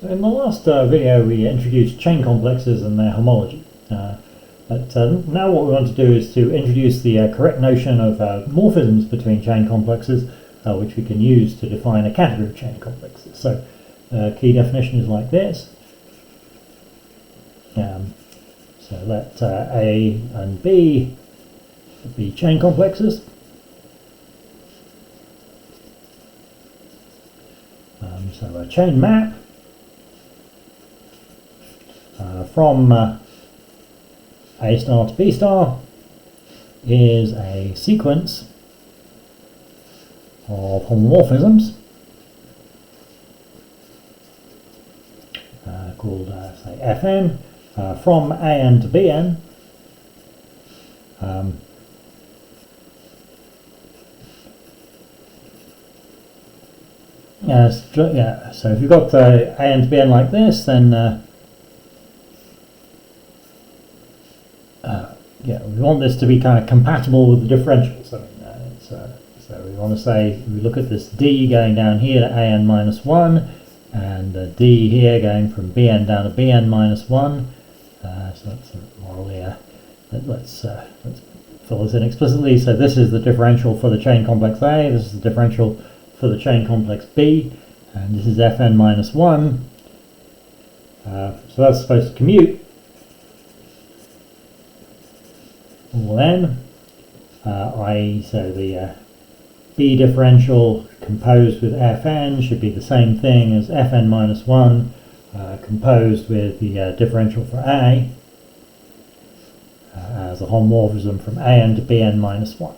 So in the last video we introduced chain complexes and their homology. But now what we want to do is to introduce the correct notion of morphisms between chain complexes, which we can use to define a category of chain complexes. So key definition is like this. So let A and B be chain complexes. So a chain map from A star to B star is a sequence of homomorphisms called say Fn from An to Bn. So if you've got An to Bn like this, then we want this to be kind of compatible with the differentials. I mean, so we want to say, we look at this D going down here to An minus 1, and D here going from Bn down to Bn minus 1. So that's morally, let's fill this in explicitly. So this is the differential for the chain complex A, this is the differential for the chain complex B, and this is Fn minus 1. So that's supposed to commute. All n, so the B differential composed with Fn should be the same thing as Fn minus 1 composed with the differential for A as a homomorphism from An to Bn minus 1.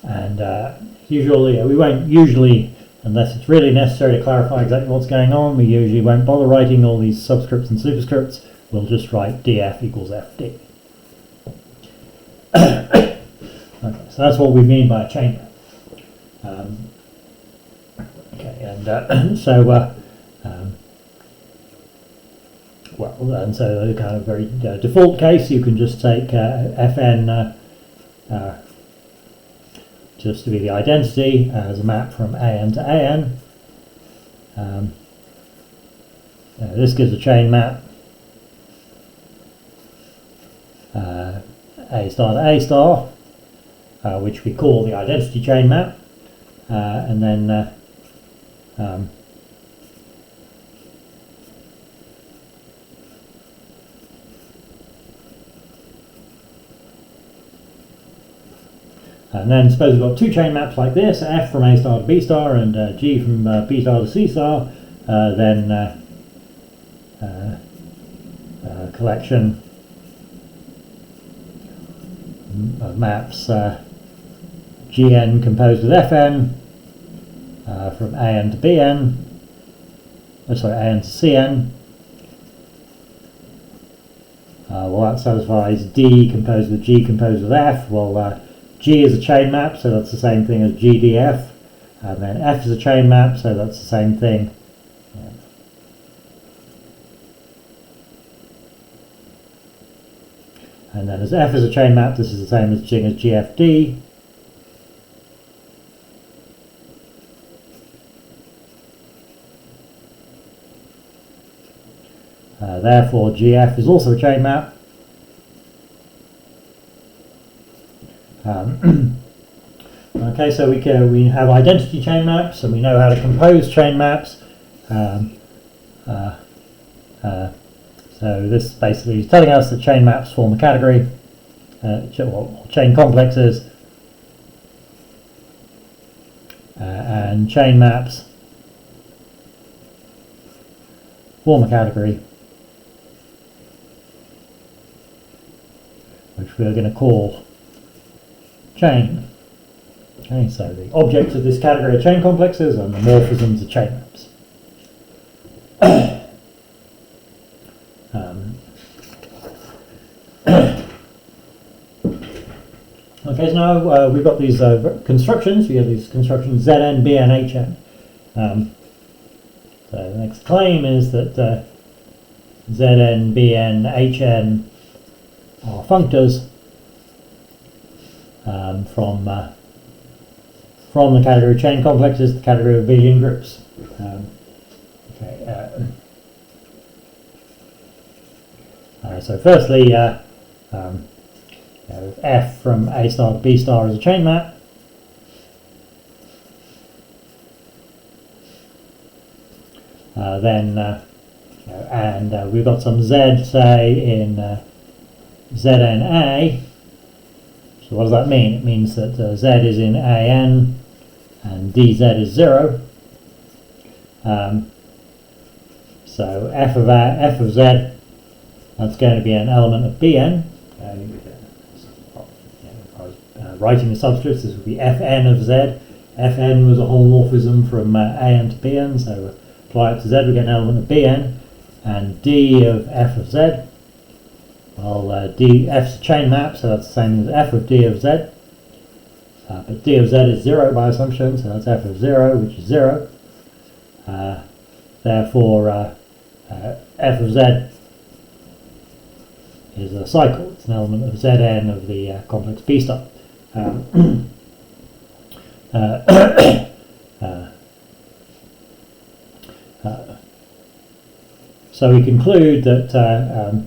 And usually, we won't usually, unless it's really necessary to clarify exactly what's going on, we usually won't bother writing all these subscripts and superscripts. We'll just write df equals fd. Okay, so that's what we mean by a chain map. So the kind of very default case, you can just take Fn just to be the identity as a map from An to An. This gives a chain map A star to A star, which we call the identity chain map, and then suppose we've got two chain maps like this, F from A star to B star and G from B star to C star, then collection of maps Gn composed with Fn from An to Bn, An to Cn. Well, that satisfies D composed with G composed with F. Well, G is a chain map, so that's the same thing as GDF, and then F is a chain map, so that's the same thing. And then as F is a chain map, this is the same as GFD. Therefore, GF is also a chain map. Okay, so we have identity chain maps, and we know how to compose chain maps. So this basically is telling us that chain maps form a category, chain complexes, and chain maps form a category, which we're going to call chain. Okay, so the objects of this category are chain complexes and the morphisms are chain maps. Okay, so now we've got these constructions. We have these constructions Zn, Bn, Hn. So the next claim is that Zn, Bn, Hn are functors from from the category of chain complexes to the category of abelian groups. So firstly, if F from A star to B star is a chain map, and we've got some Z, say, in ZNA. So what does that mean? It means that Z is in AN and DZ is 0. So F of Z, that's going to be an element of Bn. If I was writing the subscripts, this would be Fn of Z. Fn was a homomorphism from An to Bn, so apply it to Z, we get an element of Bn. And D of F of Z, well, F's a chain map, so that's the same as F of D of Z. But D of Z is 0 by assumption, so that's F of 0, which is 0. Therefore, F of Z is a cycle. It's an element of Zn of the complex B star. So we conclude that so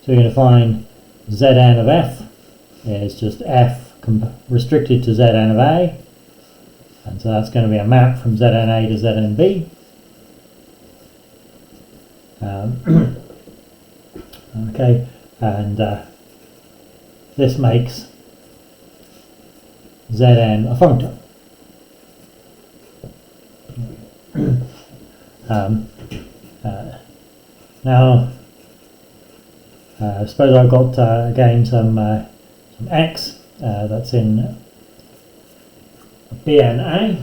we're going to find Zn of F is just F restricted to Zn of A, and so that's going to be a map from ZnA to ZnB. Okay, and this makes Zn a functor. Now, suppose I've got again some x that's in BNA,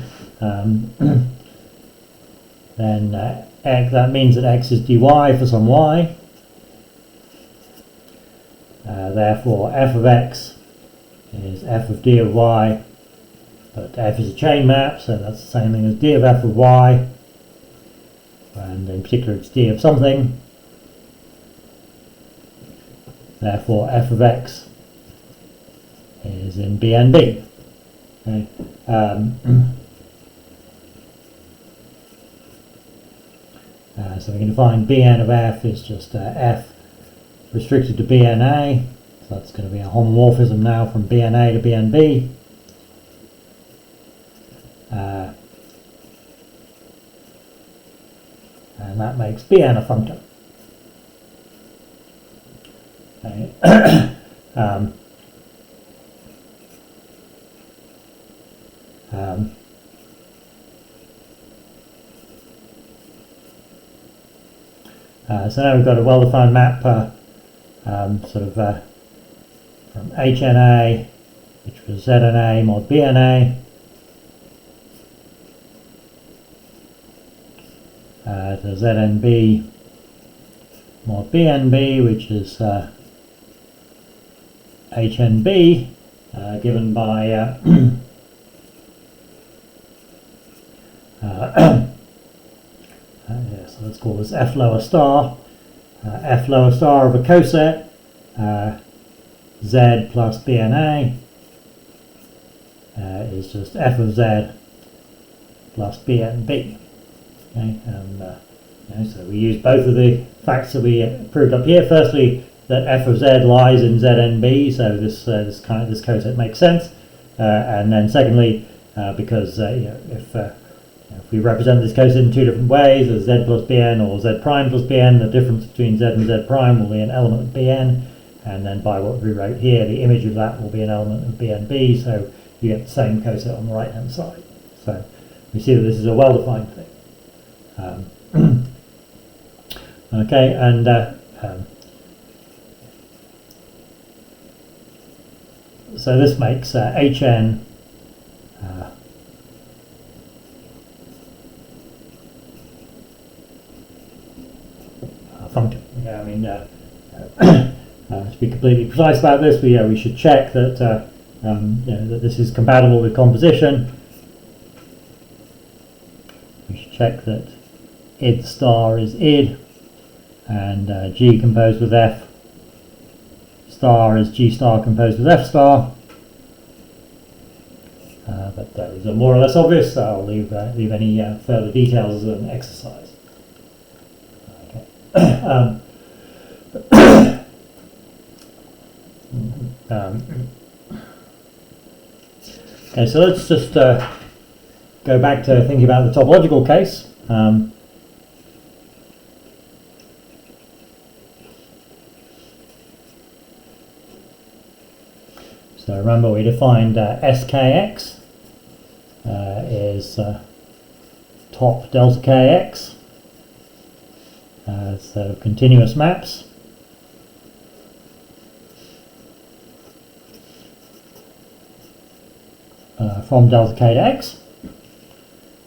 then x, that means that x is dy for some y. Therefore, f of x is f of d of y, but f is a chain map, so that's the same thing as d of f of y, and in particular it's d of something. Therefore, f of x is in BNB. Okay. So we can find Bn of f is just f restricted to BNA, so that's going to be a homomorphism now from BNA to BNB. And that makes Bn a functor. Okay. So now we've got a well-defined map from HNA, which was ZNA mod BNA, to ZNB mod BNB, which is HNB, given by so let's call this F lower star. F lower star of a coset, Z plus BNA is just F of Z plus BNB. Okay, so we use both of the facts that we proved up here. Firstly, that F of Z lies in ZNB, so this coset makes sense. And then secondly, because if we represent this coset in two different ways, as Z plus Bn or Z prime plus Bn, the difference between Z and Z prime will be an element of Bn, and then by what we wrote here, the image of that will be an element of BNB, so you get the same coset on the right hand side. So we see that this is a well-defined thing. Okay, and so this makes Hn functor. Yeah, I mean, to be completely precise about this, we should check that that this is compatible with composition. We should check that id star is id, and G composed with F star is G star composed with F star. but those are more or less obvious, so I'll leave any further details as an exercise. Okay. Okay, so let's just go back to thinking about the topological case. So remember, we defined SKX is top delta KX as continuous maps. From delta k to x,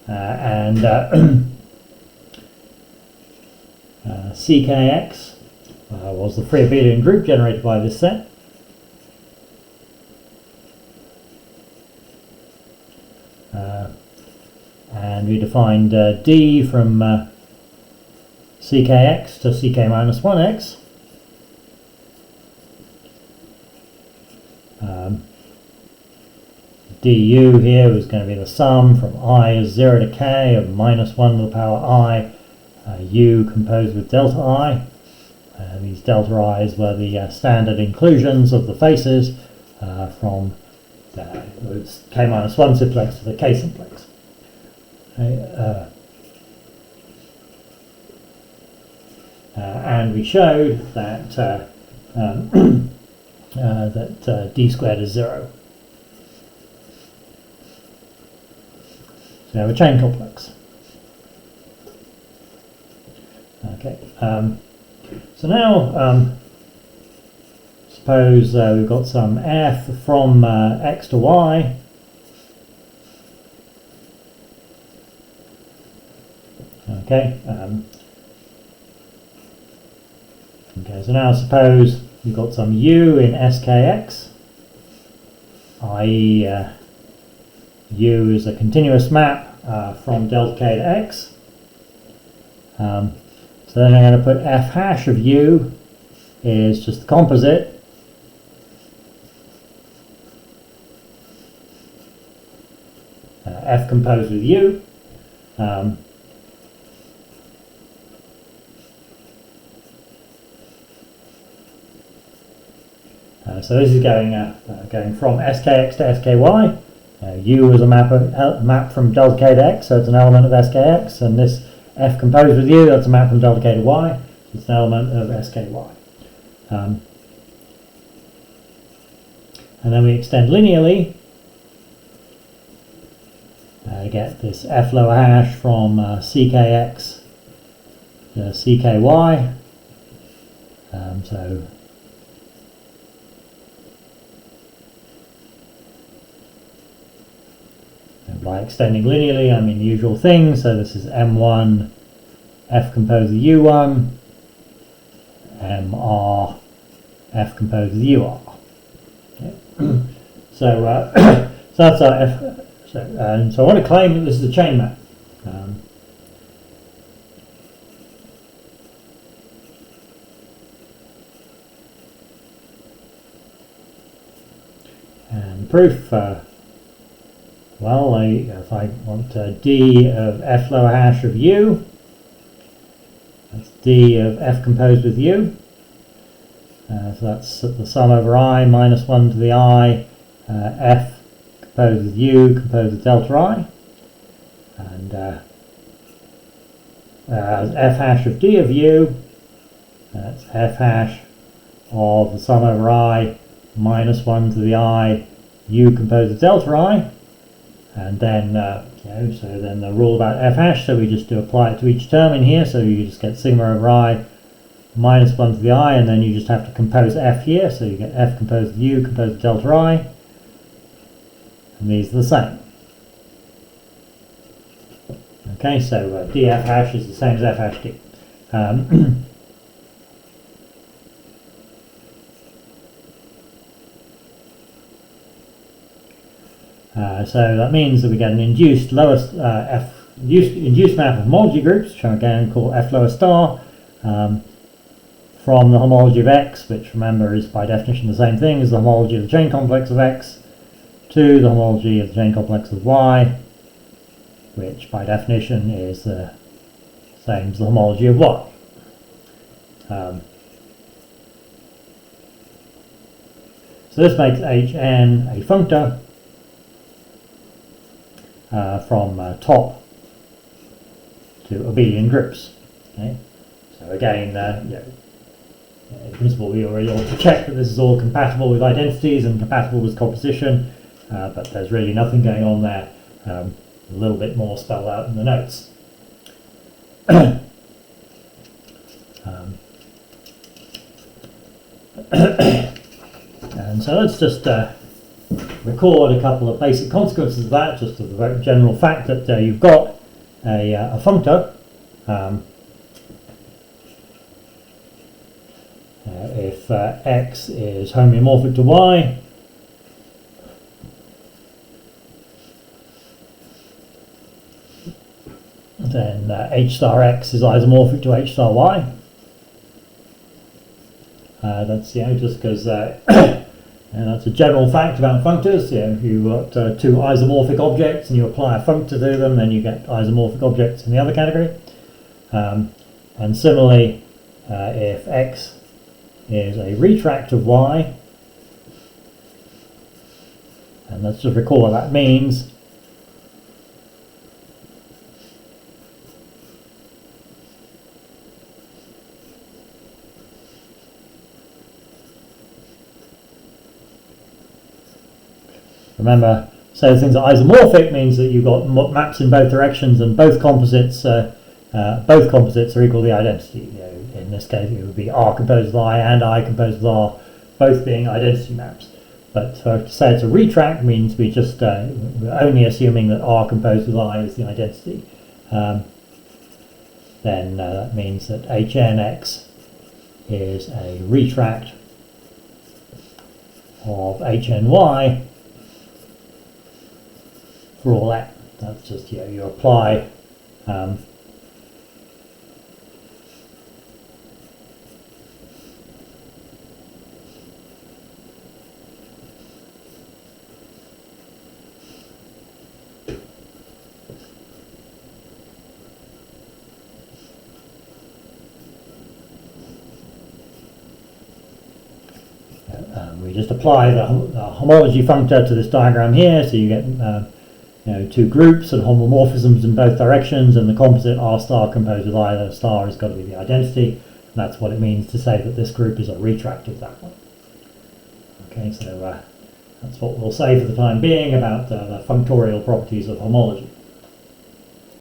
and CKX was the free abelian group generated by this set. And we defined D from CKX to CK minus 1x. du here is going to be the sum from I is 0 to k of minus 1 to the power I, u composed with delta I. These delta i's were the standard inclusions of the faces from the k minus 1 simplex to the k simplex. Okay, and we showed that that d squared is 0. So we have a chain complex. Okay. So now suppose we've got some f from x to y. Okay. Okay. So now suppose we've got some u in skx, i.e. U is a continuous map from delta k to x. So then I'm going to put f hash of u is just the composite f composed with u. So this is going from skx to sky. U is a map from delta k to x, so it's an element of skx, and this f composed with u, that's a map from delta k to y, so it's an element of sky. And then we extend linearly to get this f lower hash from ckx to cky. So by extending linearly, I mean the usual thing. So this is m1 f composed with u1, mr f composed with ur. Okay. So that's our f. So I want to claim that this is a chain map. And proof. Well, if I want d of f lower hash of u, that's d of f composed with u. So that's the sum over I minus 1 to the I, f composed with u composed with delta I. And f hash of d of u, that's f hash of the sum over I minus 1 to the I, u composed with delta I. And then, so then the rule about f hash, so we just do apply it to each term in here, so you just get sigma over I minus 1 to the I, and then you just have to compose f here, so you get f composed with u composed with delta I, and these are the same. Okay, so df hash is the same as f hash d. So that means that we get an induced lowest induced map of homology groups, which I'm again call f lower star, from the homology of x, which remember is by definition the same thing as the homology of the chain complex of x, to the homology of the chain complex of Y, which by definition is the same as the homology of Y. So this makes Hn a functor from top to abelian groups. Okay? So again, in principle, we already ought to check that this is all compatible with identities and compatible with composition, but there's really nothing going on there. A little bit more spelled out in the notes. And so let's just record a couple of basic consequences of that, just as a very general fact that you've got a functor. If x is homeomorphic to y, then h star x is isomorphic to h star y. That's just because and that's a general fact about functors. If you've got two isomorphic objects and you apply a functor to them, then you get isomorphic objects in the other category. And similarly, if x is a retract of y, and let's just recall what that means. Remember, so things are isomorphic means that you've got maps in both directions, and both composites are equal to the identity. In this case, it would be R composed with I and I composed with R, both being identity maps. But to say it's a retract means we're only assuming that R composed with I is the identity. Then that means that Hnx is a retract of Hny for all that. That's just, you apply we just apply the homology functor to this diagram here, so you get two groups and homomorphisms in both directions, and the composite R star composed with either star has got to be the identity. And that's what it means to say that this group is a retract of that one. Okay, so that's what we'll say for the time being about the functorial properties of homology.